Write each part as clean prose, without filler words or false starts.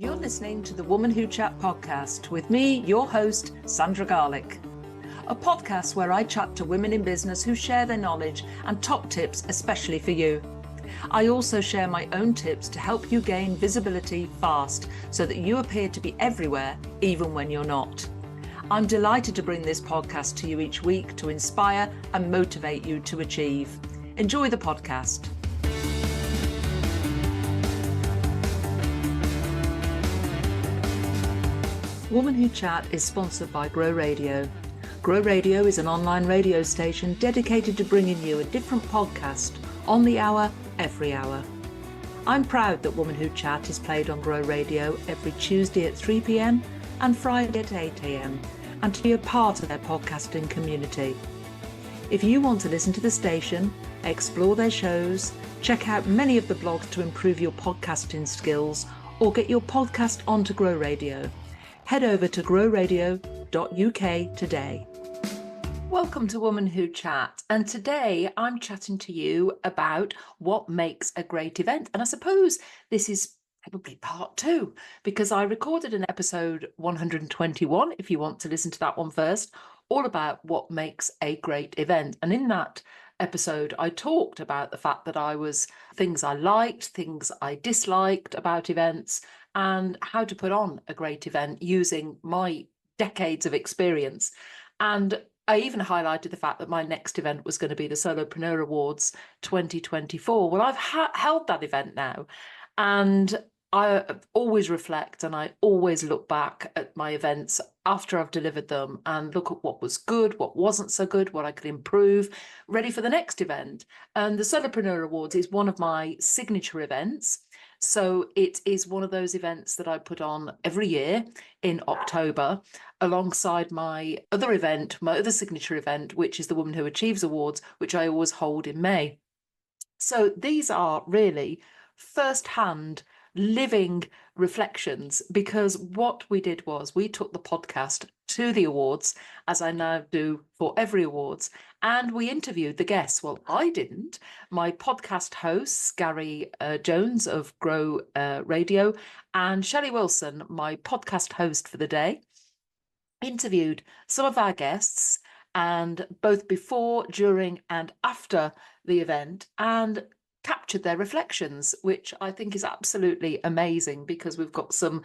You're listening to the Woman Who Chat podcast with me, your host, Sandra Garlick. A podcast where I chat to women in business who share their knowledge and top tips, especially for you. I also share my own tips to help you gain visibility fast so that you appear to be everywhere, even when you're not. I'm delighted to bring this podcast to you each week to inspire and motivate you to achieve. Enjoy the podcast. Woman Who Chat is sponsored by Grow Radio. Grow Radio is an online radio station dedicated to bringing you a different podcast on the hour, every hour. I'm proud that Woman Who Chat is played on Grow Radio every Tuesday at 3 p.m. and Friday at 8 a.m. and to be a part of their podcasting community. If you want to listen to the station, explore their shows, check out many of the blogs to improve your podcasting skills, or get your podcast onto Grow Radio, head over to growradio.uk today. Welcome to Woman Who Chat, and today I'm chatting to you about what makes a great event. And I suppose this is probably part two, because I recorded an episode 121, if you want to listen to that one first, all about what makes a great event. And in that episode, I talked about the fact that I was things I liked, things I disliked about events, and how to put on a great event using my decades of experience. And I even highlighted the fact that my next event was going to be the Solopreneur Awards 2024. Well, I've held that event now, and I always reflect and I always look back at my events after I've delivered them and look at what was good, what wasn't so good, what I could improve, ready for the next event. And the Solopreneur Awards is one of my signature events. So it is one of those events that I put on every year in October, alongside my other event, my other signature event, which is the Woman Who Achieves Awards, which I always hold in May. So these are really first-hand living reflections, because what we did was we took the podcast to the awards, as I now do for every awards, and we interviewed the guests. Well, I didn't. My podcast hosts, Gary Jones of Grow Radio and Shelley Wilson, my podcast host for the day, interviewed some of our guests, and both before, during and after the event, and captured their reflections, which I think is absolutely amazing, because we've got some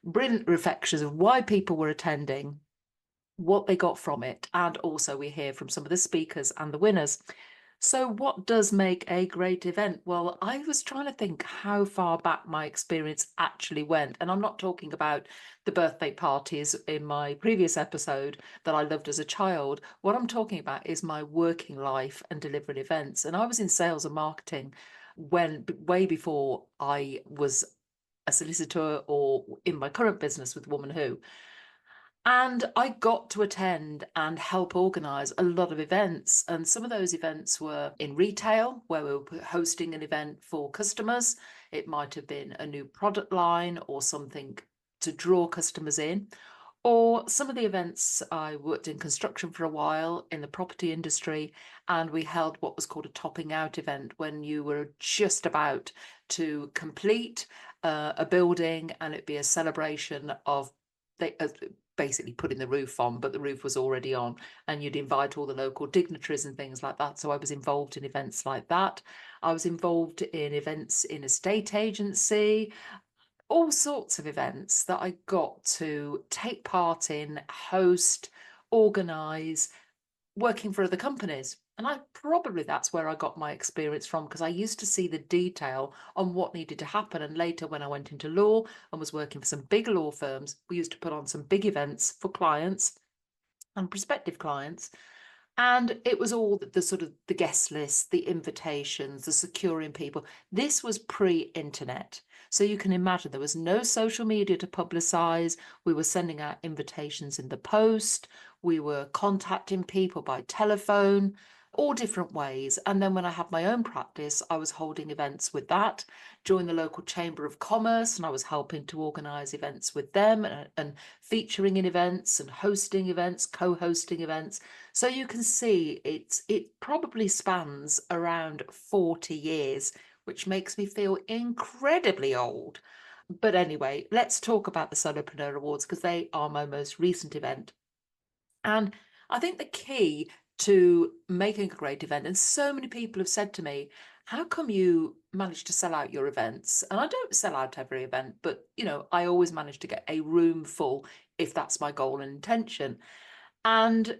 brilliant reflections of why people were attending, what they got from it, and also we hear from some of the speakers and the winners. So what does make a great event? Well, I was trying to think how far back my experience actually went. And I'm not talking about the birthday parties in my previous episode that I loved as a child. What I'm talking about is my working life and delivering events. And I was in sales and marketing way before I was a solicitor or in my current business with Woman Who. And I got to attend and help organise a lot of events. And some of those events were in retail, where we were hosting an event for customers. It might have been a new product line or something to draw customers in. Or some of the events, I worked in construction for a while in the property industry, and we held what was called a topping out event, when you were just about to complete a building and it'd be a celebration of basically putting the roof on, but the roof was already on, and you'd invite all the local dignitaries and things like that. So I was involved in events like that. I was involved in events in a estate agency, all sorts of events that I got to take part in, host, organise, working for other companies. And that's where I got my experience from, because I used to see the detail on what needed to happen. And later, when I went into law and was working for some big law firms, we used to put on some big events for clients and prospective clients. And it was all the sort of the guest list, the invitations, the securing people. This was pre-internet. So you can imagine there was no social media to publicise. We were sending out invitations in the post. We were contacting people by telephone, all different ways. And then when I had my own practice, I was holding events with that, joined the local Chamber of Commerce, and I was helping to organise events with them, and featuring in events and hosting events, co-hosting events. So you can see it probably spans around 40 years, which makes me feel incredibly old. But anyway, let's talk about the Solopreneur Awards because they are my most recent event. And I think the key to making a great event, and so many people have said to me, how come you manage to sell out your events? And I don't sell out every event, but I always manage to get a room full if that's my goal and intention. And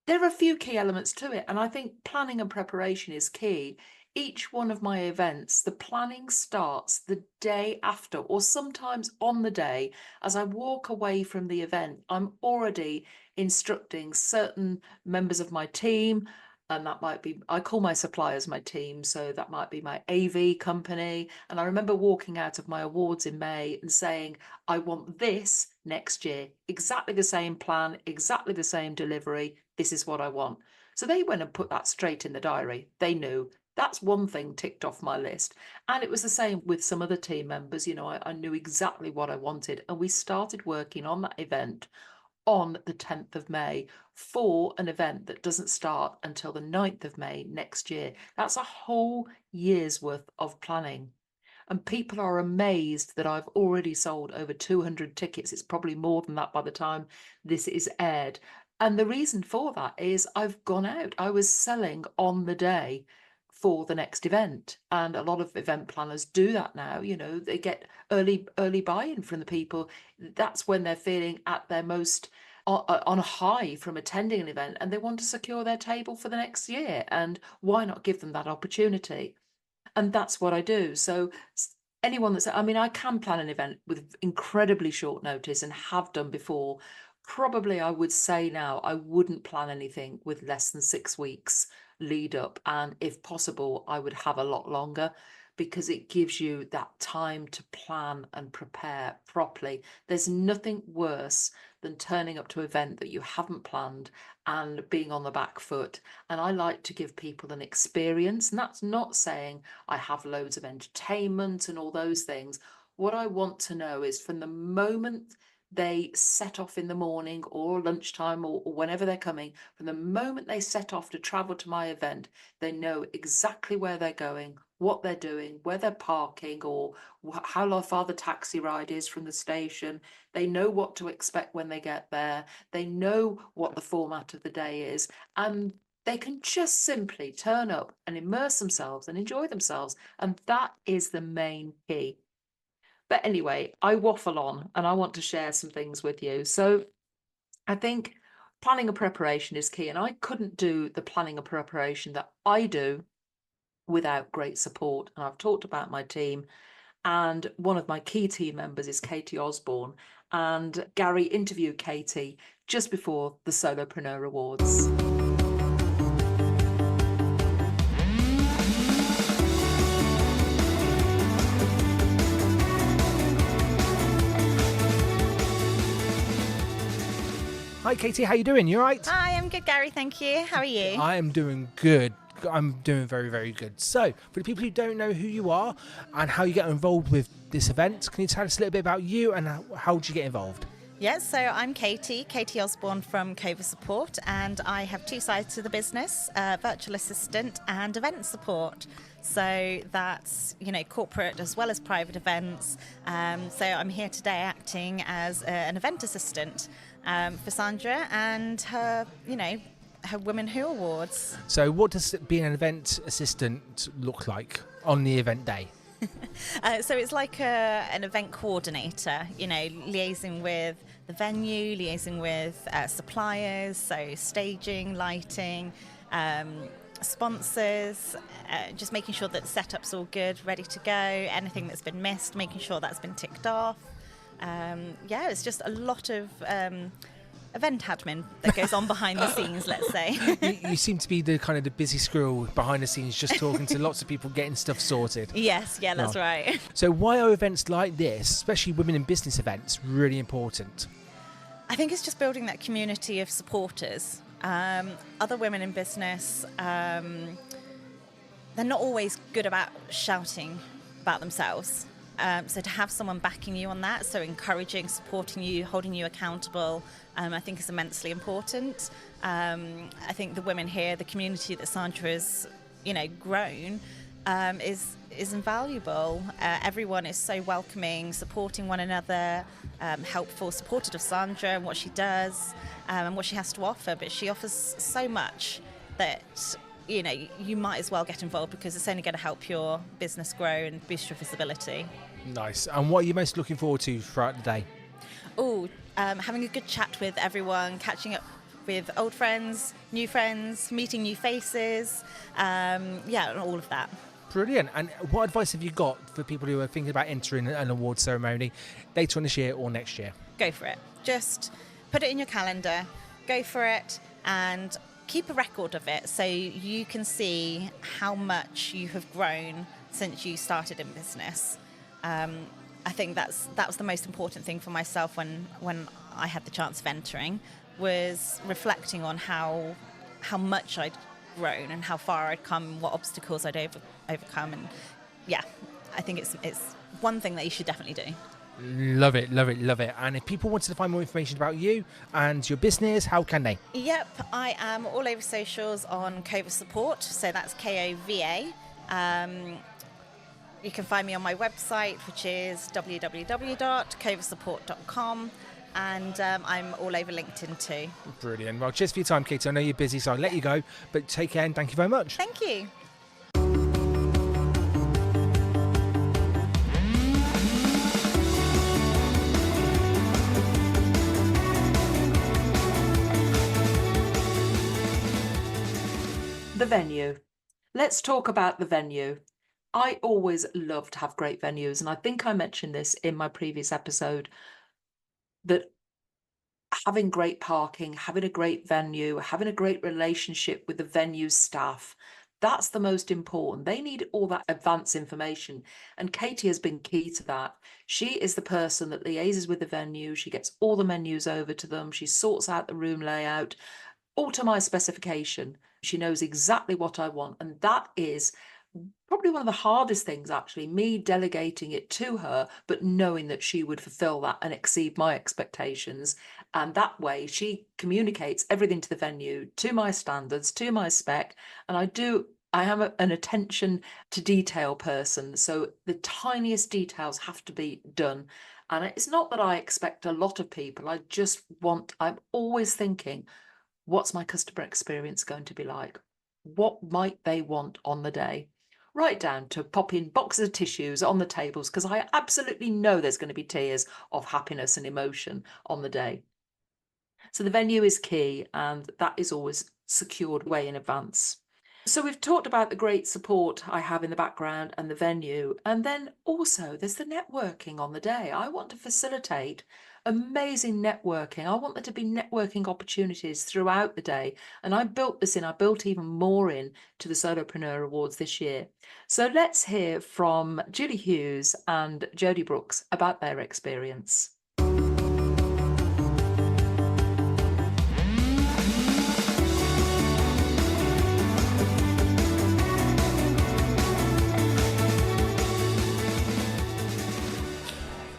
there are a few key elements to it, and I think planning and preparation is key. Each one of my events, the planning starts the day after, or sometimes on the day. As I walk away from the event, I'm already instructing certain members of my team, and that might be, I call my suppliers my team, so that might be my AV company. And I remember walking out of my awards in May and saying, I want this next year, exactly the same plan, exactly the same delivery. This is what I want. So they went and put that straight in the diary. They knew that's one thing ticked off my list. And it was the same with some other team members. I knew exactly what I wanted. And we started working on that event on the 10th of May for an event that doesn't start until the 9th of May next year. That's a whole year's worth of planning. And people are amazed that I've already sold over 200 tickets. It's probably more than that by the time this is aired. And the reason for that is I've gone out. I was selling on the day for the next event. And a lot of event planners do that now. They get early buy-in from the people. That's when they're feeling at their most on a high from attending an event, and they want to secure their table for the next year. And why not give them that opportunity? And that's what I do. So anyone that's, I can plan an event with incredibly short notice and have done before. Probably I would say now I wouldn't plan anything with less than 6 weeks lead up. And if possible, I would have a lot longer, because it gives you that time to plan and prepare properly. There's nothing worse than turning up to an event that you haven't planned and being on the back foot. And I like to give people an experience. And that's not saying I have loads of entertainment and all those things. What I want to know is from the moment they set off in the morning or lunchtime or whenever they're coming, from the moment they set off to travel to my event, they know exactly where they're going, what they're doing, where they're parking, or how far the taxi ride is from the station. They know what to expect when they get there. They know what the format of the day is, and they can just simply turn up and immerse themselves and enjoy themselves. And that is the main key. But anyway, I waffle on and I want to share some things with you. So I think planning and preparation is key. And I couldn't do the planning and preparation that I do without great support. And I've talked about my team. And one of my key team members is Katie Osborne. And Gary interviewed Katie just before the Solopreneur Awards. Hi Katie, how you doing? You all right? Hi, I'm good, Gary, thank you. How are you? I am doing good. I'm doing very, very good. So, for the people who don't know who you are and how you get involved with this event, can you tell us a little bit about you and how did you get involved? Yes, so I'm Katie Osborne from Cova Support, and I have two sides to the business, virtual assistant and event support. So that's, corporate as well as private events. So I'm here today acting as an event assistant for Sandra and her, her Women Who Awards. So what does being an event assistant look like on the event day? So it's like an event coordinator, liaising with the venue, liaising with suppliers, so staging, lighting, sponsors, just making sure that the setup's all good, ready to go, anything that's been missed, making sure that's been ticked off. It's just a lot of event admin that goes on behind the scenes, let's say. You seem to be the kind of the busy squirrel behind the scenes, just talking to lots of people, getting stuff sorted. Yes, that's right. So why are events like this, especially women in business events, really important? I think it's just building that community of supporters. Other women in business, they're not always good about shouting about themselves. So to have someone backing you on that, so encouraging, supporting you, holding you accountable, I think is immensely important. I think the women here, the community that Sandra has, grown, is invaluable. Everyone is so welcoming, supporting one another, helpful, supportive of Sandra and what she does and what she has to offer. But she offers so much that you might as well get involved, because it's only going to help your business grow and boost your visibility. Nice. And what are you most looking forward to throughout the day? Having a good chat with everyone, catching up with old friends, meeting new faces, and all of that. Brilliant. And what advice have you got for people who are thinking about entering an awards ceremony later on this year or next year? Go for it. Just put it in your calendar, go for it, and keep a record of it so you can see how much you have grown since you started in business. I think that was the most important thing for myself when I had the chance of entering, was reflecting on how much I'd grown and how far I'd come, what obstacles I'd overcome. And I think it's one thing that you should definitely do. Love it, love it, love it. And if people wanted to find more information about you and your business, how can they? Yep, I am all over socials on Kova Support, so that's KOVA. You can find me on my website, which is www.kovasupport.com, and I'm all over LinkedIn too. Brilliant. Well, cheers for your time, Katie. I know you're busy, so I'll let you go, but take care and thank you very much. Thank you. The venue. Let's talk about the venue. I always love to have great venues, and I think I mentioned this in my previous episode, that having great parking, having a great venue, having a great relationship with the venue staff, that's the most important. They need all that advance information, and Katie has been key to that. She is the person that liaises with the venue. She gets all the menus over to them. She sorts out the room layout, all to my specification. She knows exactly what I want, and that is probably one of the hardest things, actually, me delegating it to her, but knowing that she would fulfill that and exceed my expectations. And that way she communicates everything to the venue, to my standards, to my spec. And I am an attention to detail person, so the tiniest details have to be done. And it's not that I expect a lot of people. I'm always thinking, what's my customer experience going to be like? What might they want on the day? Right down to popping boxes of tissues on the tables, because I absolutely know there's going to be tears of happiness and emotion on the day. So the venue is key, and that is always secured way in advance. So we've talked about the great support I have in the background and the venue, and then also there's the networking on the day. I want to facilitate amazing networking. I want there to be networking opportunities throughout the day, and I built even more in to the Solopreneur Awards this year. So let's hear from Julie Hughes and Jodie Brooks about their experience.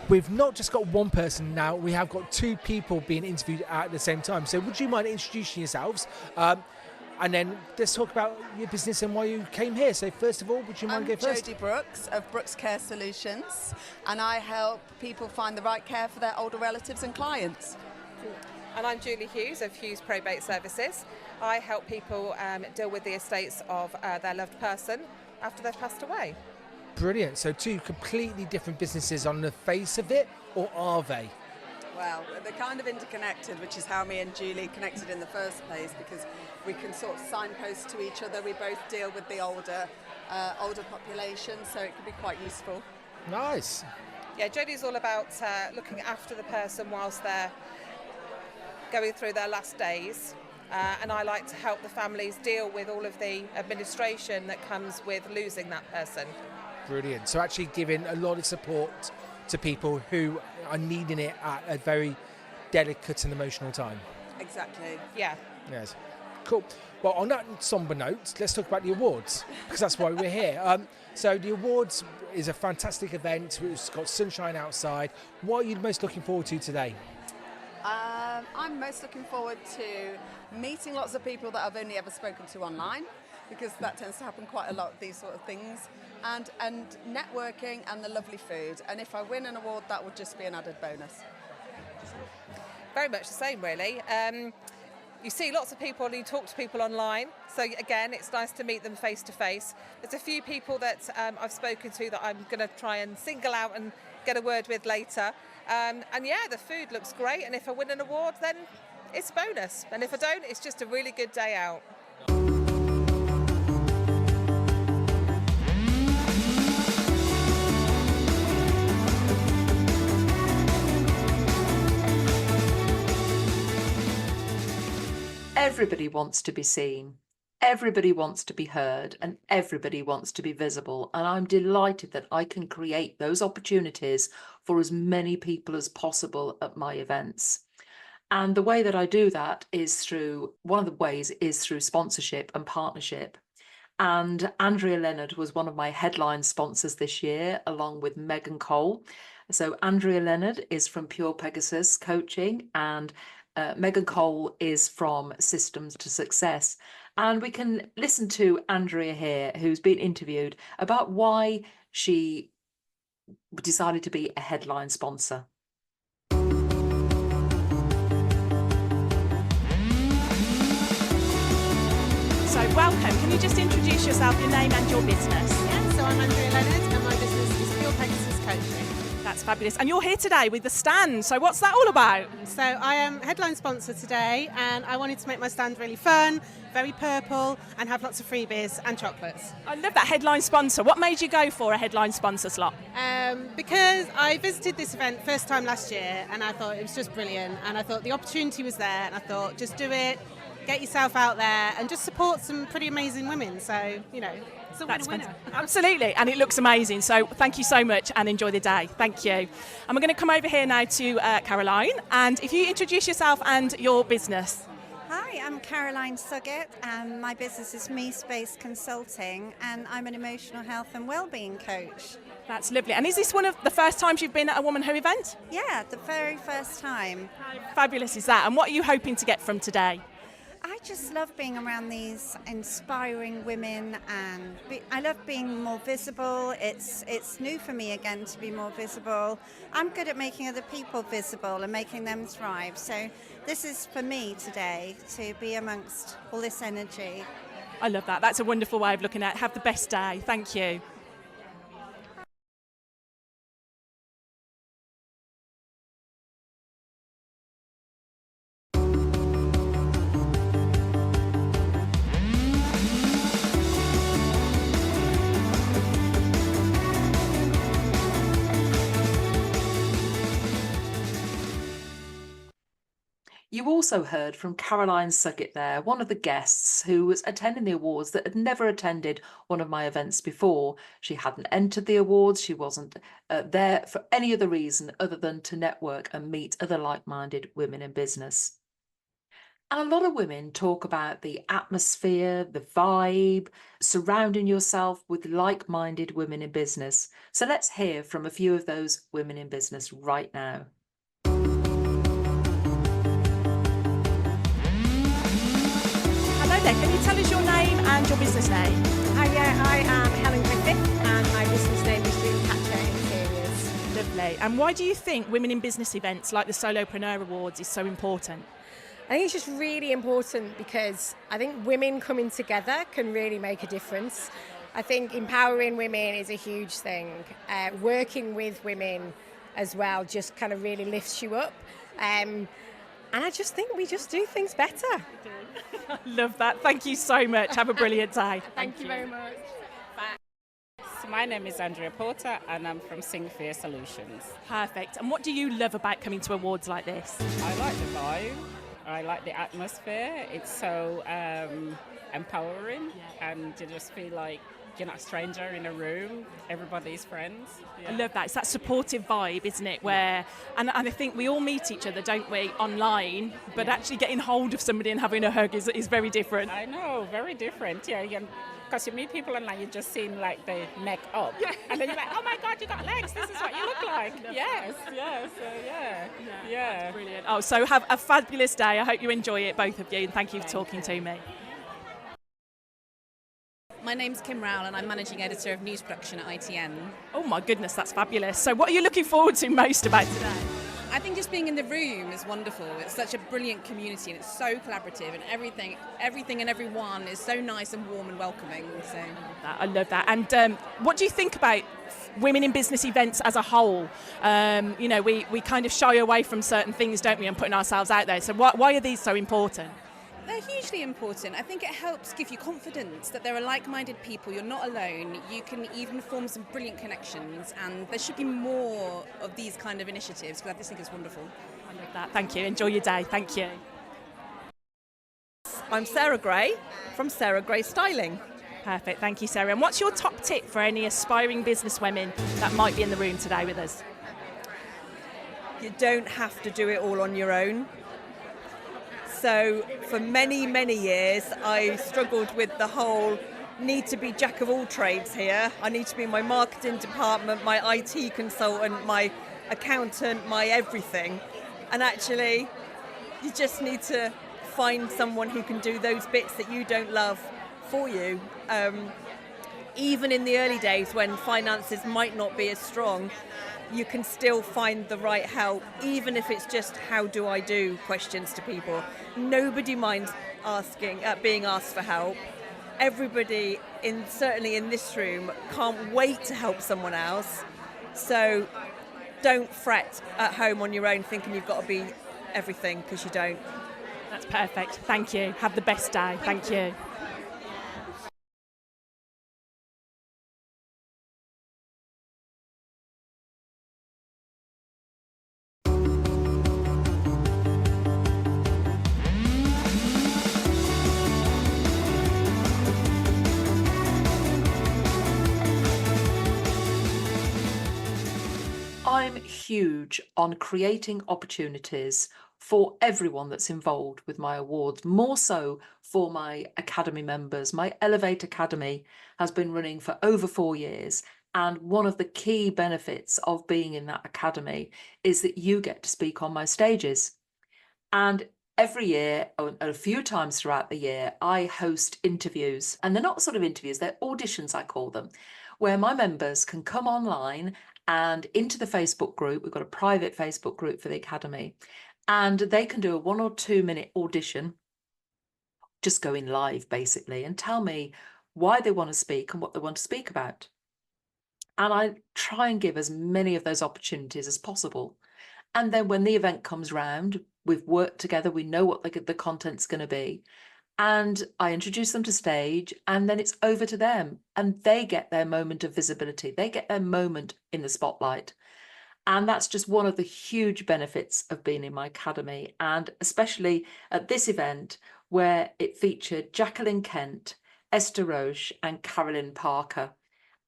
We've not just got one person now, we have got two people being interviewed at the same time. So would you mind introducing yourselves? And then let's talk about your business and why you came here. So first of all, would you mind going first? I'm Jodie Brooks of Brooks Care Solutions, and I help people find the right care for their older relatives and clients. And I'm Julie Hughes of Hughes Probate Services. I help people deal with the estates of their loved person after they've passed away. Brilliant. So two completely different businesses on the face of it, or are they? Well, they're kind of interconnected, which is how me and Julie connected in the first place, because we can sort of signpost to each other. We both deal with the older population, so it can be quite useful. Nice. Yeah, Jodie's all about looking after the person whilst they're going through their last days. And I like to help the families deal with all of the administration that comes with losing that person. Brilliant. So actually giving a lot of support to people who are needing it at a very delicate and emotional time. Exactly. Yeah. Yes. Cool. Well, on that somber note, let's talk about the awards, because that's why we're here. So the awards is a fantastic event. It's got sunshine outside. What are you most looking forward to today? I'm most looking forward to meeting lots of people that I've only ever spoken to online, because that tends to happen quite a lot, these sort of things. And networking and the lovely food. And if I win an award, that would just be an added bonus. Very much the same, really. You see lots of people and you talk to people online. So again, it's nice to meet them face to face. There's a few people that I've spoken to that I'm going to try and single out and get a word with later. And yeah, the food looks great. And if I win an award, then it's a bonus. And if I don't, it's just a really good day out. Everybody wants to be seen, everybody wants to be heard, and everybody wants to be visible. And I'm delighted that I can create those opportunities for as many people as possible at my events. And the way that I do that is through, one of the ways is through sponsorship and partnership. And Andrea Leonard was one of my headline sponsors this year, along with Megan Cole. So Andrea Leonard is from Pure Pegasus Coaching, and Megan Cole is from Systems to Success. And we can listen to Andrea here, who's been interviewed, about why she decided to be a headline sponsor. So welcome. Can you just introduce yourself, your name and your business? Yeah, so I'm Andrea Leonard and my business is Pure Pegasus Coaching. That's fabulous. And you're here today with the stand. So what's that all about? So I am headline sponsor today and I wanted to make my stand really fun, very purple, and have lots of freebies and chocolates. I love that, headline sponsor. What made you go for a headline sponsor slot? Because I visited this event first time last year and I thought it was just brilliant, and I thought the opportunity was there, and I thought just do it, get yourself out there and just support some pretty amazing women. So, you know, it's a winner. Absolutely, and it looks amazing. So thank you so much and enjoy the day. Thank you. And we're going to come over here now to Caroline, and if you introduce yourself and your business. Hi, I'm Caroline Suggett and my business is Me Space Consulting, and I'm an emotional health and wellbeing coach. That's lovely. And is this one of the first times you've been at a Woman Who event? Yeah, the very first time. How fabulous is that? And what are you hoping to get from today? I just love being around these inspiring women, and I love being more visible. It's new for me again to be more visible. I'm good at making other people visible and making them thrive. So this is for me today, to be amongst all this energy. I love that. That's a wonderful way of looking at it. Have the best day. Thank you. You also heard from Caroline Suggett there, one of the guests who was attending the awards that had never attended one of my events before. She hadn't entered the awards. She wasn't there for any other reason other than to network and meet other like-minded women in business. And a lot of women talk about the atmosphere, the vibe, surrounding yourself with like-minded women in business. So let's hear from a few of those women in business right now. Can you tell us your name and your business name? Hi, I am Helen Griffith and my business name is Dreamcatcher Interiors. Lovely. And why do you think women in business events like the Solopreneur Awards is so important? I think it's just really important because I think women coming together can really make a difference. I think empowering women is a huge thing. Working with women as well just kind of really lifts you up. And I just think we just do things better. I love that. Thank you so much. Have a brilliant day. Thank you very much. Bye. So my name is Andrea Porter and I'm from Singfair Solutions. Perfect. And what do you love about coming to awards like this? I like the vibe. I like the atmosphere. It's so empowering, and you just feel like you're not a stranger in a room. Everybody's friends. I love that. It's that supportive vibe, isn't it? Where, and I think we all meet each other, don't we, online, but actually getting hold of somebody and having a hug is very different. I know, very different. Yeah, because you meet people online, you just seem like the neck up. And then you're like, oh my God, you got legs. This is what you look like. Yes. That's brilliant. Oh, so have a fabulous day. I hope you enjoy it, both of you, and thank you for talking to me. My name's Kim Rowell and I'm Managing Editor of News Production at ITN. Oh my goodness, that's fabulous. So what are you looking forward to most about today? I think just being in the room is wonderful. It's such a brilliant community and it's so collaborative, and everything and everyone is so nice and warm and welcoming. So I love that. And what do you think about women in business events as a whole? We kind of shy away from certain things, don't we, and putting ourselves out there. So why are these so important? they're hugely important. I think it helps give you confidence that there are like-minded people. You're not alone. You can even form some brilliant connections, and there should be more of these kind of initiatives because I just think it's wonderful. I love that. Thank you. Enjoy your day. Thank you. I'm Sarah Gray from Sarah Gray Styling. Perfect. Thank you, Sarah. And what's your top tip for any aspiring businesswomen that might be in the room today with us? You don't have to do it all on your own. So for many, many years, I struggled with the whole need to be jack of all trades here. I need to be in my marketing department, my IT consultant, my accountant, my everything. And actually, you just need to find someone who can do those bits that you don't love for you. Even in the early days when finances might not be as strong, you can still find the right help, even if it's just how do I do questions to people. Nobody minds being asked for help. Everybody, certainly in this room, can't wait to help someone else. So don't fret at home on your own thinking you've got to be everything, because you don't. That's perfect. Thank you. Have the best day. Thank you. I'm huge on creating opportunities for everyone that's involved with my awards, more so for my Academy members. My Elevate Academy has been running for over 4 years, and one of the key benefits of being in that academy is that you get to speak on my stages. And every year, a few times throughout the year, I host interviews, and they're not sort of interviews, they're auditions, I call them, where my members can come online and into the Facebook group. We've got a private Facebook group for the Academy, and they can do a 1 or 2 minute audition, just going live basically, and tell me why they want to speak and what they want to speak about. And I try and give as many of those opportunities as possible. And then when the event comes round, we've worked together, we know what the content's going to be, and I introduce them to stage, and then it's over to them, and they get their moment of visibility. They get their moment in the spotlight. And that's just one of the huge benefits of being in my academy, and especially at this event where it featured Jacqueline Kent, Esther Roche and Carolyn Parker.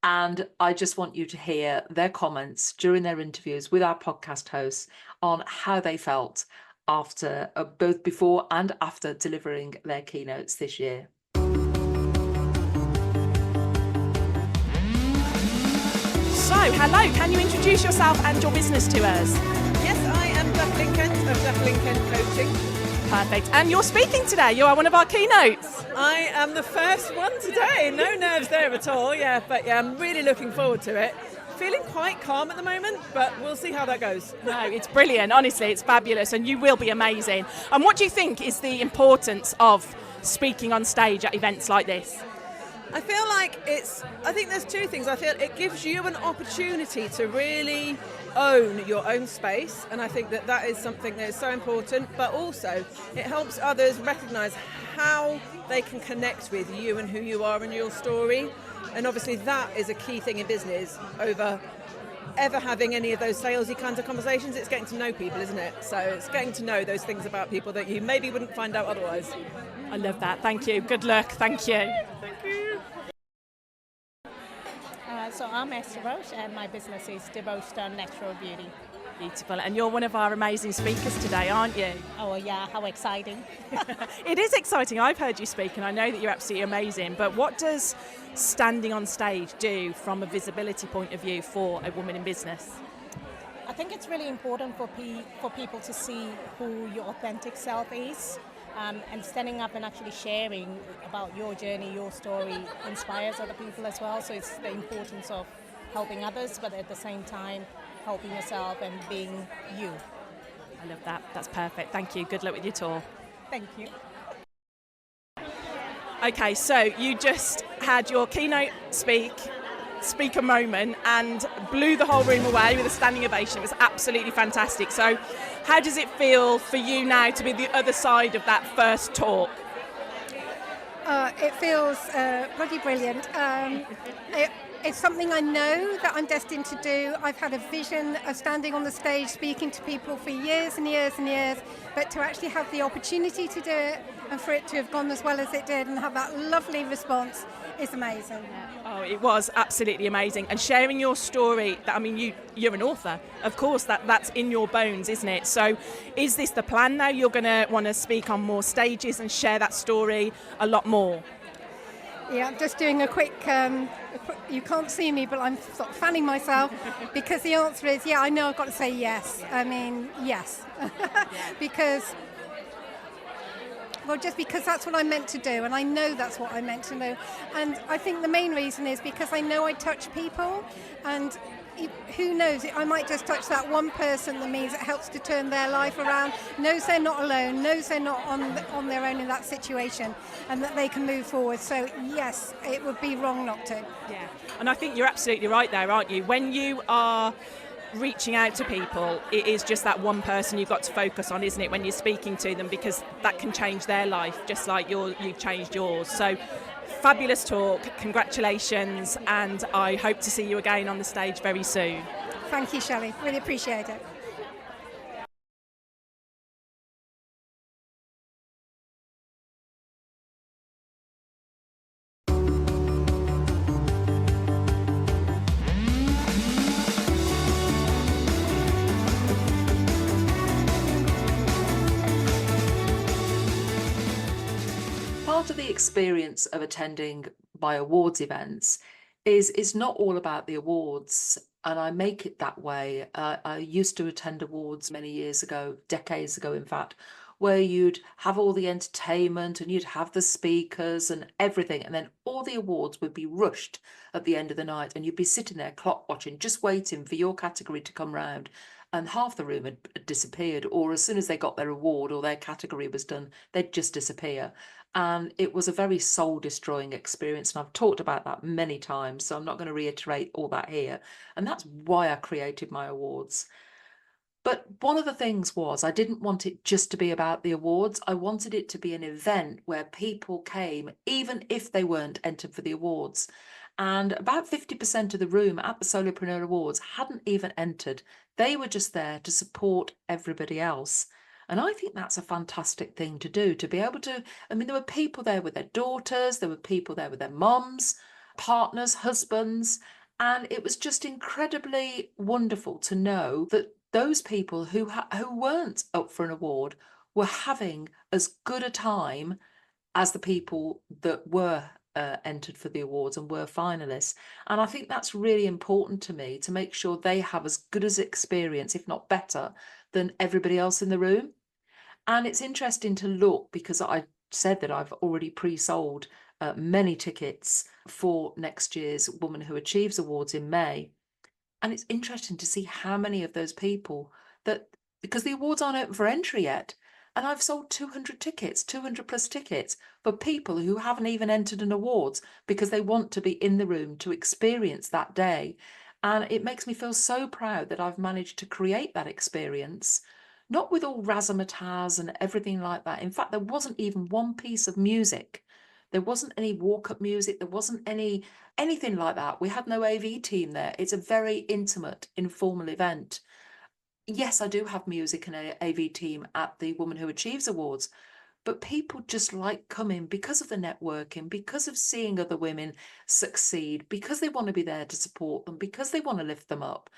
And I just want you to hear their comments during their interviews with our podcast hosts on how they felt after both before and after delivering their keynotes this year. So, hello, can you introduce yourself and your business to us? Yes, I am Jacqueline Kent of Jacqueline Kent Coaching. Perfect. And you're speaking today. You are one of our keynotes. I am the first one today. No nerves there at all. But I'm really looking forward to it. Feeling quite calm at the moment, but we'll see how that goes. No, it's brilliant. Honestly, it's fabulous, and you will be amazing. And what do you think is the importance of speaking on stage at events like this? I feel like I think there's two things. I feel it gives you an opportunity to really own your own space, and I think that is something that is so important, but also it helps others recognise how they can connect with you and who you are and your story. And obviously that is a key thing in business over ever having any of those salesy kinds of conversations. It's getting to know people, isn't it? So it's getting to know those things about people that you maybe wouldn't find out otherwise. I love that. Thank you. Good luck. Thank you. Thank you. So I'm Esther Roche, and my business is Devotion Natural Beauty. Beautiful. And you're one of our amazing speakers today, aren't you? Oh yeah, how exciting. It is exciting. I've heard you speak and I know that you're absolutely amazing, but what does standing on stage do from a visibility point of view for a woman in business? I think it's really important for people to see who your authentic self is. and standing up and actually sharing about your journey, your story inspires other people as well. So it's the importance of helping others, but at the same time helping yourself and being you. I love that. That's perfect. Thank you. Good luck with your tour. Thank you. Okay, so you just had your keynote speaker moment and blew the whole room away with a standing ovation. It was absolutely fantastic. So how does it feel for you now to be the other side of that first talk? It feels bloody brilliant. It's something I know that I'm destined to do. I've had a vision of standing on the stage speaking to people for years and years and years, but to actually have the opportunity to do it and for it to have gone as well as it did and have that lovely response is amazing. Oh, it was absolutely amazing. And sharing your story, I mean, you're an author. Of course, that's in your bones, isn't it? So is this the plan now? You're going to want to speak on more stages and share that story a lot more? Yeah, I'm just doing a quick, you can't see me, but I'm sort of fanning myself because the answer is, yeah, I know I've got to say yes. I mean, yes. Because, well, just because that's what I'm meant to do, and I know that's what I'm meant to do. And I think the main reason is because I know I touch people, and who knows, I might just touch that one person that means it helps to turn their life around, knows they're not alone, knows they're not on their own in that situation, and that they can move forward. So yes, it would be wrong not to. Yeah, and I think you're absolutely right there, aren't you? When you are reaching out to people, it is just that one person you've got to focus on, isn't it, when you're speaking to them, because that can change their life just like you've changed yours. So fabulous talk, congratulations, and I hope to see you again on the stage very soon. Thank you, Shelley, really appreciate it. Part of the experience of attending my awards events is not all about the awards, and I make it that way. I used to attend awards many years ago, decades ago in fact, where you'd have all the entertainment and you'd have the speakers and everything, and then all the awards would be rushed at the end of the night, and you'd be sitting there clock watching, just waiting for your category to come round, and half the room had disappeared, or as soon as they got their award or their category was done, they'd just disappear. And it was a very soul-destroying experience, and I've talked about that many times, so I'm not going to reiterate all that here. And that's why I created my awards. But one of the things was I didn't want it just to be about the awards. I wanted it to be an event where people came, even if they weren't entered for the awards. And about 50% of the room at the Solopreneur Awards hadn't even entered. They were just there to support everybody else. And I think that's a fantastic thing to do, to be able to, I mean, there were people there with their daughters, there were people there with their mums, partners, husbands, and it was just incredibly wonderful to know that those people who weren't up for an award were having as good a time as the people that were entered for the awards and were finalists. And I think that's really important to me, to make sure they have as good as experience, if not better, than everybody else in the room. And it's interesting to look, because I said that I've already pre-sold many tickets for next year's Woman Who Achieves Awards in May. And it's interesting to see how many of those people that, because the awards aren't open for entry yet, and I've sold 200 tickets, 200 plus tickets for people who haven't even entered an awards because they want to be in the room to experience that day. And it makes me feel so proud that I've managed to create that experience, not with all razzmatazz and everything like that. In fact, there wasn't even one piece of music. There wasn't any walk-up music. There wasn't anything like that. We had no AV team there. It's a very intimate, informal event. Yes, I do have music and an AV team at the Woman Who Achieves Awards, but people just like coming because of the networking, because of seeing other women succeed, because they want to be there to support them, because they want to lift them up.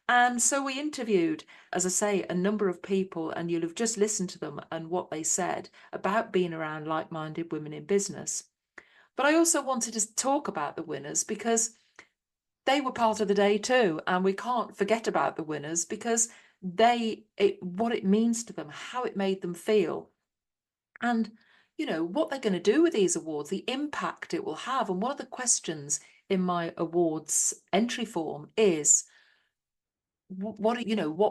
And so we interviewed, as I say, a number of people, and you'll have just listened to them and what they said about being around like-minded women in business. But I also wanted to talk about the winners because they were part of the day too, and we can't forget about the winners because what it means to them, how it made them feel. and, what they're going to do with these awards, the impact it will have. And one of the questions in my awards entry form is, what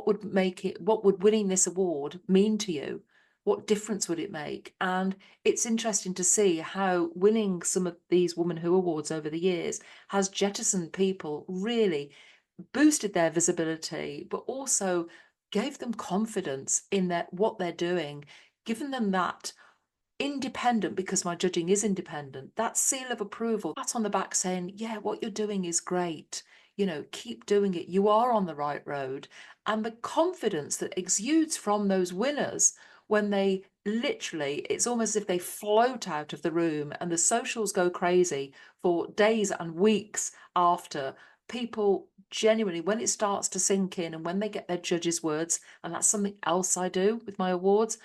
would winning this award mean to you? What difference would it make? And it's interesting to see how winning some of these Woman Who awards over the years has jettisoned people, really boosted their visibility, but also gave them confidence in what they're doing, given them that independent, because my judging is independent, that seal of approval, pat on the back saying, yeah, what you're doing is great. Keep doing it. You are on the right road. And the confidence that exudes from those winners when they literally, it's almost as if they float out of the room, and the socials go crazy for days and weeks after. People genuinely, when it starts to sink in and when they get their judges' words, and that's something else I do with my awards,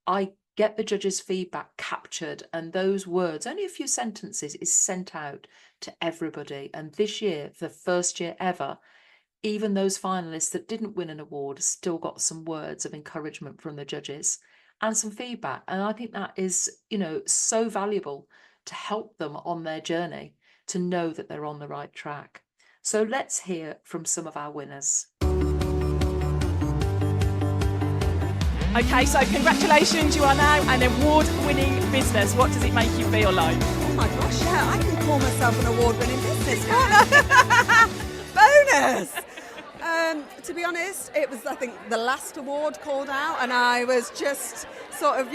I get the judges' feedback captured, and those words, only a few sentences, is sent out to everybody. And this year, for the first year ever, even those finalists that didn't win an award still got some words of encouragement from the judges and some feedback. And I think that is, so valuable to help them on their journey, to know that they're on the right track. So let's hear from some of our winners. Okay, so congratulations, you are now an award-winning business. What does it make you feel like? Oh my gosh, yeah, I can call myself an award-winning business, can't I? Bonus! To be honest, it was, I think, the last award called out, and I was just sort of,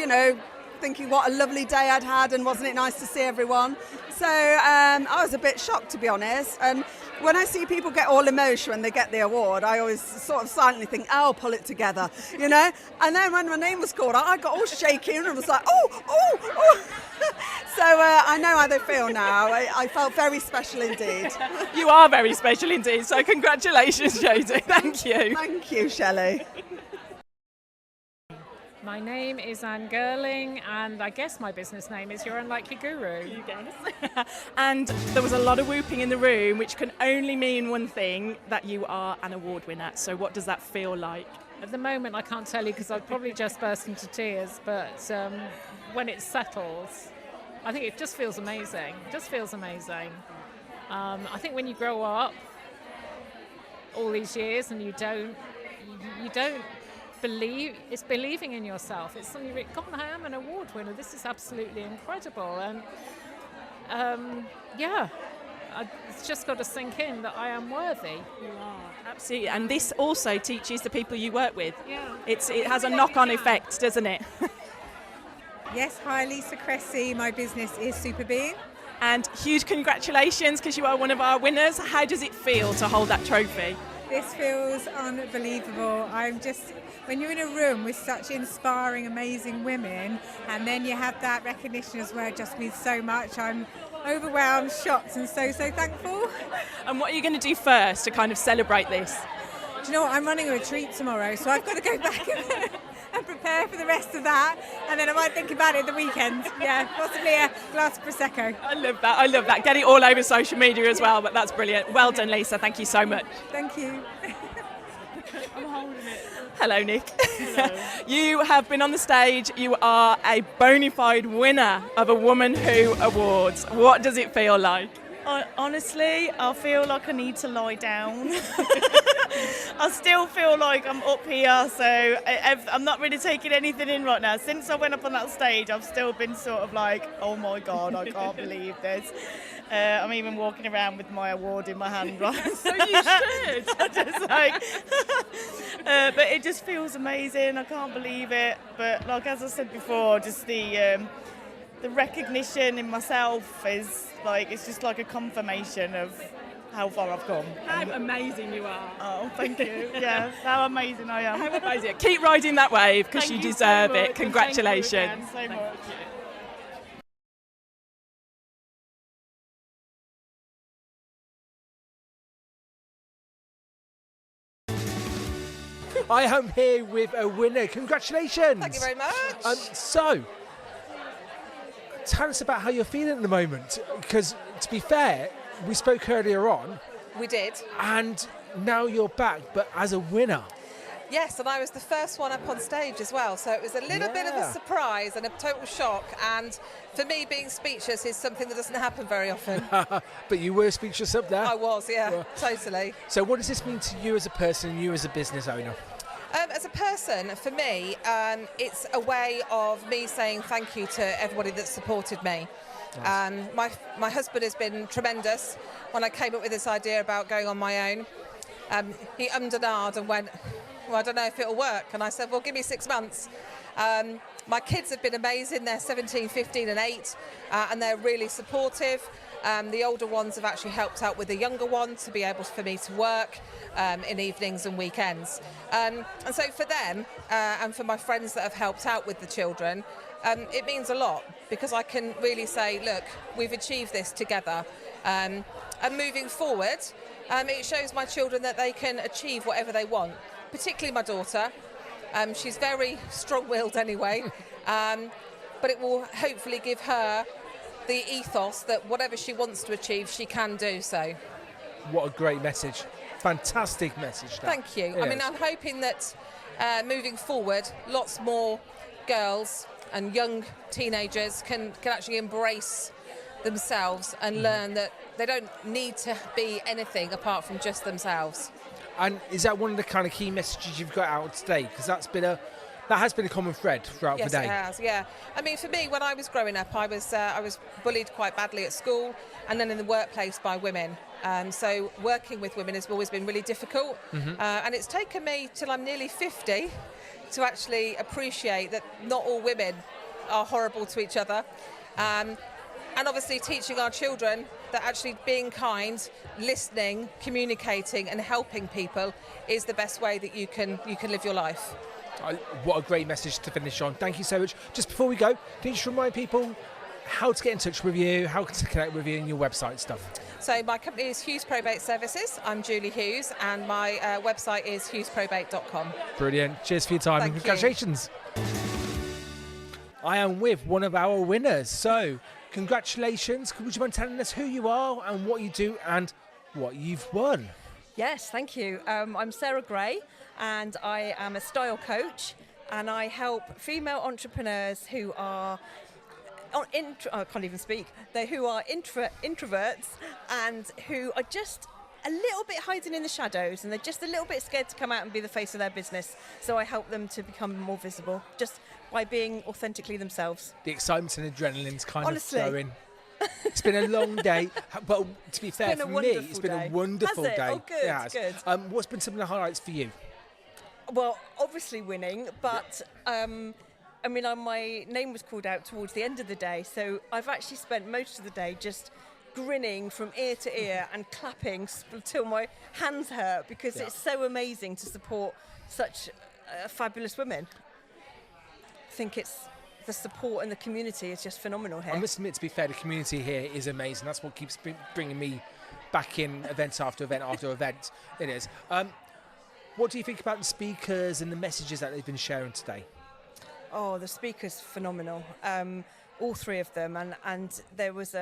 thinking what a lovely day I'd had, and wasn't it nice to see everyone? So I was a bit shocked, to be honest. And when I see people get all emotional when they get the award, I always sort of silently think, I'll pull it together, And then when my name was called, I got all shaky and was like, oh. So I know how they feel now. I felt very special indeed. You are very special indeed. So congratulations, Jodie. Thank you. Thank you, Shelley. My name is Anne Girling, and I guess my business name is Your Unlikely Guru. You guess. And there was a lot of whooping in the room, which can only mean one thing, that you are an award winner. So what does that feel like? At the moment, I can't tell you because I'd probably just burst into tears, but when it settles, I think it just feels amazing. It just feels amazing. I think when you grow up all these years and you don't believe, it's believing in yourself. It's something God, I am an award winner. This is absolutely incredible. And it's just got to sink in that I am worthy. You are, absolutely. And this also teaches the people you work with. Yeah. It has a knock-on effect, doesn't it? Yes, hi, Lisa Cressy. My business is Superbeing. And huge congratulations, because you are one of our winners. How does it feel to hold that trophy? This feels unbelievable. When you're in a room with such inspiring, amazing women, and then you have that recognition as well, it just means so much. I'm overwhelmed, shocked, and so thankful. And what are you going to do first to kind of celebrate this? Do you know what? I'm running a retreat tomorrow, so I've got to go back and prepare for the rest of that, and then I might think about it the weekend. Yeah, possibly a glass of Prosecco. I love that. Get it all over social media as well, but that's brilliant. Well done, Lisa. Thank you so much. Thank you. I'm holding it. Hello, Nick. Hello. You have been on the stage. You are a bona fide winner of a Woman Who Awards. What does it feel like? Honestly, I feel like I need to lie down. I still feel like I'm up here, so I'm not really taking anything in right now. Since I went up on that stage, I've still been sort of like, oh my God, I can't believe this. I'm even walking around with my award in my hand right So you should. just like, but it just feels amazing. I can't believe it. But like as I said before, just the recognition in myself is like, it's just like a confirmation of how far I've come. How amazing you are. Oh, thank you. Yeah, how amazing I am. How amazing. Keep riding that wave, because you deserve it. Congratulations. Thank you again so much. I am here with a winner. Congratulations. Thank you very much. So, tell us about how you're feeling at the moment, because to be fair, we spoke earlier on. We did. And now you're back, but as a winner. Yes, and I was the first one up on stage as well, so it was a little bit of a surprise and a total shock. And for me, being speechless is something that doesn't happen very often. But you were speechless up there. I was, yeah, totally. So what does this mean to you as a person and you as a business owner? As a person, for me, it's a way of me saying thank you to everybody that supported me. Nice. My husband has been tremendous. When I came up with this idea about going on my own, he ummed and ahed and went, well, I don't know if it'll work. And I said, well, give me 6 months. My kids have been amazing. They're 17, 15 and 8, and they're really supportive. The older ones have actually helped out with the younger one to be able for me to work in evenings and weekends. And so for them and for my friends that have helped out with the children, it means a lot because I can really say, look, we've achieved this together. And moving forward, it shows my children that they can achieve whatever they want, particularly my daughter. She's very strong-willed anyway, but it will hopefully give her the ethos that whatever she wants to achieve, she can do so. What a great message. Fantastic message. That. Thank you. Yes. I mean, I'm hoping that moving forward, lots more girls and young teenagers can actually embrace themselves and learn that they don't need to be anything apart from just themselves. And is that one of the kind of key messages you've got out today? Because that has been a common thread throughout the day. Yes, it has, yeah. I mean, for me, when I was growing up, I was bullied quite badly at school and then in the workplace by women. So working with women has always been really difficult. And it's taken me till I'm nearly 50 to actually appreciate that not all women are horrible to each other. And obviously teaching our children that actually being kind, listening, communicating and helping people is the best way that you can live your life. What a great message to finish on. Thank you so much. Just before we go, can you just remind people how to get in touch with you, how to connect with you and your website stuff? So my company is Hughes Probate Services. I'm Julie Hughes and my website is hughesprobate.com. Brilliant. Cheers for your time and congratulations. You. I am with one of our winners. So congratulations. Would you mind telling us who you are and what you do and what you've won? Yes, thank you. I'm Sarah Gray and I am a style coach and I help female entrepreneurs who are I can't even speak. Who are introverts and who are just a little bit hiding in the shadows and they're just a little bit scared to come out and be the face of their business. So I help them to become more visible just by being authentically themselves. The excitement and adrenaline's kind Honestly. of flowing. It's been a long day, but to be fair, for me, it's been a wonderful day. Oh, good, good. What's been some of the highlights for you? Well, obviously winning, but I mean, my name was called out towards the end of the day, so I've actually spent most of the day just grinning from ear to ear and clapping till my hands hurt because it's so amazing to support such fabulous women. I think it's the support and the community is just phenomenal here. I must admit, to be fair, the community here is amazing. That's what keeps bringing me back in event after event after event. It is. What do you think about the speakers and the messages that they've been sharing today? Oh, the speakers phenomenal. All three of them, and there was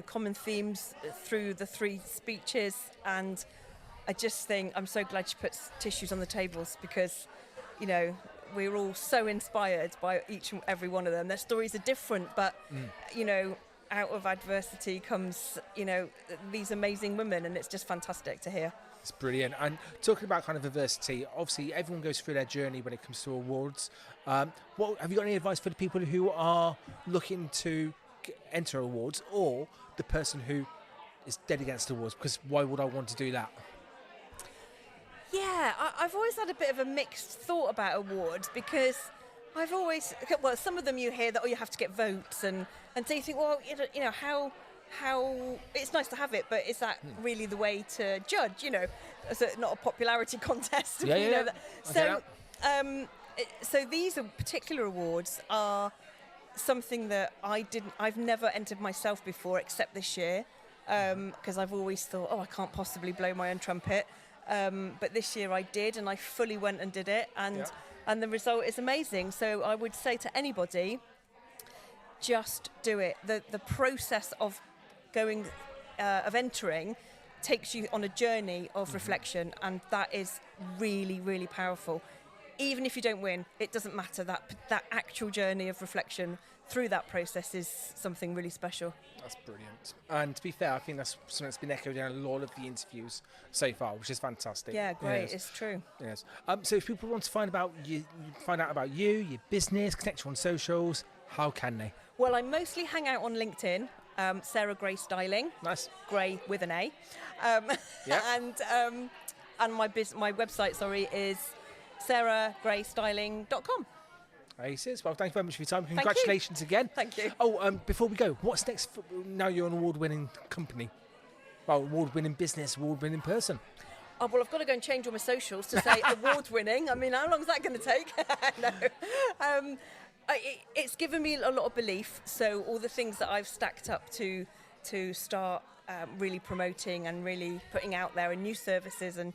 common themes through the three speeches, and I just think I'm so glad she puts tissues on the tables because, we're all so inspired by each and every one of them. Their stories are different, but out of adversity comes these amazing women, and it's just fantastic to hear. It's brilliant. And talking about kind of adversity, obviously everyone goes through their journey when it comes to awards. Have you got any advice for the people who are looking to enter awards, or the person who is dead against awards? Because why would I want to do that? Yeah, I've always had a bit of a mixed thought about awards because some of them you hear that you have to get votes, and so you think, well, how it's nice to have it, but is that really the way to judge? Not a popularity contest. So these particular awards are something that I've never entered myself before, except this year, because I've always thought, I can't possibly blow my own trumpet. But this year I did, and I fully went and did it, and the result is amazing. So I would say to anybody, just do it. The process of entering takes you on a journey of reflection, and that is really, really powerful. even if you don't win, it doesn't matter. That actual journey of reflection through that process is something really special. That's brilliant. And to be fair, I think that's something that's been echoed in a lot of the interviews so far, which is fantastic. Yeah, great. It's true. Yes. So if people want to find out about you, your business, connect you on socials, how can they? Well, I mostly hang out on LinkedIn. Sarah Gray Styling. Nice. Gray with an A. Yeah. And my website, is sarahgraystyling.com. Aces. Well, thank you very much for your time. Congratulations again. Thank you. Oh, before we go, what's next? Now you're an award-winning company. Well, award-winning business, award-winning person. Oh, well, I've got to go and change all my socials to say award-winning. I mean, how long is that going to take? No. It's given me a lot of belief. So all the things that I've stacked up to start really promoting and really putting out there, and new services and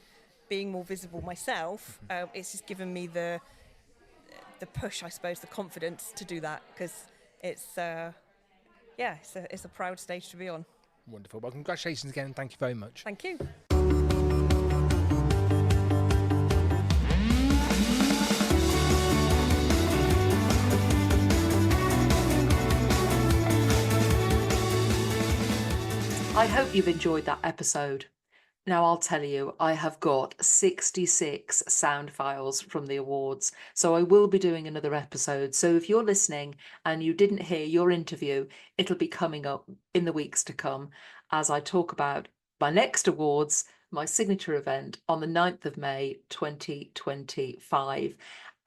being more visible myself, it's just given me the push, I suppose, the confidence to do that, because it's a proud stage to be on. Wonderful. Well, congratulations again, and thank you very much. Thank you. I hope you've enjoyed that episode. Now, I'll tell you, I have got 66 sound files from the awards, so I will be doing another episode. So if you're listening and you didn't hear your interview, it'll be coming up in the weeks to come as I talk about my next awards, my signature event on the 9th of May 2025.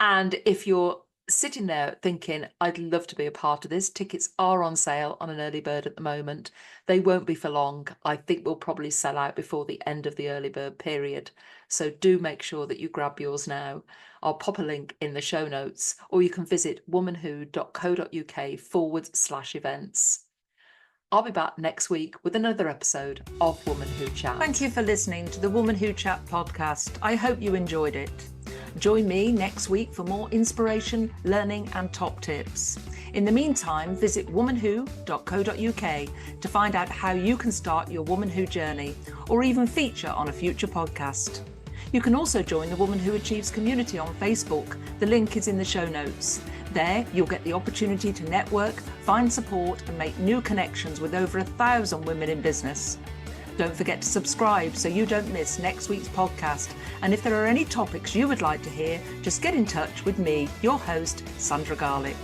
And if you're sitting there thinking, I'd love to be a part of this, tickets are on sale on an early bird at the moment. They won't be for long. I think we'll probably sell out before the end of the early bird period. So do make sure that you grab yours now. I'll pop a link in the show notes, or you can visit womanwho.co.uk/events. I'll be back next week with another episode of Woman Who Chat. Thank you for listening to the Woman Who Chat podcast. I hope you enjoyed it. Join me next week for more inspiration, learning and top tips. In the meantime, visit womanwho.co.uk to find out how you can start your Woman Who journey, or even feature on a future podcast. You can also join the Woman Who Achieves community on Facebook. The link is in the show notes. There, you'll get the opportunity to network, find support and make new connections with over 1,000 women in business. Don't forget to subscribe so you don't miss next week's podcast. And if there are any topics you would like to hear, just get in touch with me, your host, Sandra Garlick.